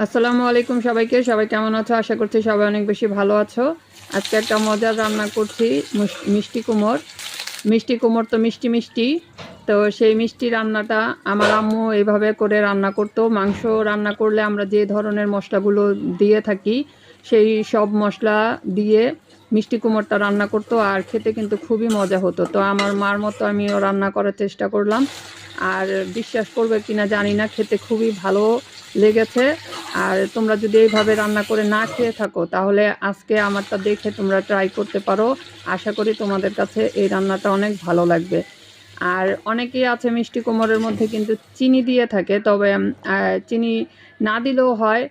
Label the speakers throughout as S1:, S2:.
S1: আসসালামু আলাইকুম সবাইকে। সবাই কেমন আছো? আশা করছি সবাই অনেক বেশি ভালো আছো। আজকে একটা মজার রান্না করছি, মিষ্টি কুমড়। মিষ্টি কুমড় তো মিষ্টি মিষ্টি। তো সেই মিষ্টি রান্নাটা আমার আম্মু এইভাবে করে রান্না করতো। মাংস রান্না করলে আমরা যে ধরনের মশলাগুলো দিয়ে থাকি, সেই সব মশলা দিয়ে মিষ্টি কুমড়টা রান্না করতো, আর খেতে কিন্তু খুবই মজা হতো। তো আমার মার মতো আমিও রান্না করার চেষ্টা করলাম। আর বিশ্বাস করবে কিনা জানি না, খেতে খুবই ভালো লেগেছে। আর তোমরা যদি এইভাবে রান্না করে না খেয়ে থাকো, তাহলে আজকে আমারটা দেখে তোমরা ট্রাই করতে পারো। আশা করি তোমাদের কাছে এই রান্নাটা অনেক ভালো লাগবে। আর অনেকেই আছে মিষ্টি কুমড়ের মধ্যে কিন্তু চিনি দিয়ে থাকে, তবে চিনি না দিলেও হয়।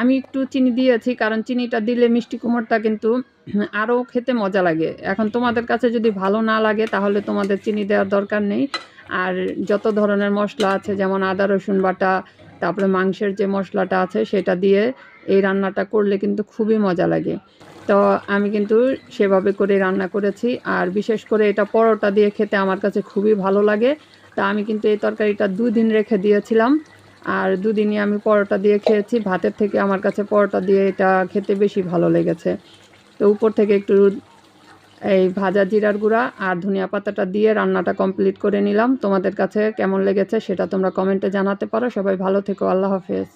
S1: আমি একটু চিনি দিয়েছি, কারণ চিনিটা দিলে মিষ্টি কুমড়টা কিন্তু আরও খেতে মজা লাগে। এখন তোমাদের কাছে যদি ভালো না লাগে, তাহলে তোমাদের চিনি দেওয়ার দরকার নেই। আর যত ধরনের মশলা আছে, যেমন আদা রসুন বাটা, তারপরে মাংসের যে মশলাটা আছে সেটা দিয়ে এই রান্নাটা করলে কিন্তু খুবই মজা লাগে। তো আমি কিন্তু সেভাবে করে রান্না করেছি। আর বিশেষ করে এটা পরোটা দিয়ে খেতে আমার কাছে খুবই ভালো লাগে। তা আমি কিন্তু এই তরকারিটা ২ দিন রেখে দিয়েছিলাম। আর ২ দিনই আমি পরোটা দিয়ে খেয়েছি। ভাতের থেকে আমার কাছে পরোটা দিয়ে এটা খেতে বেশি ভালো লেগেছে। তো উপর থেকে একটু এই ভাজা জিরার গুঁড়া আর ধনিয়া পাতাটা দিয়ে রান্নাটা কমপ্লিট করে নিলাম। তোমাদের কাছে কেমন লেগেছে সেটা তোমরা কমেন্টে জানাতে পারো। সবাই ভালো থেকো। আল্লাহ হাফেজ।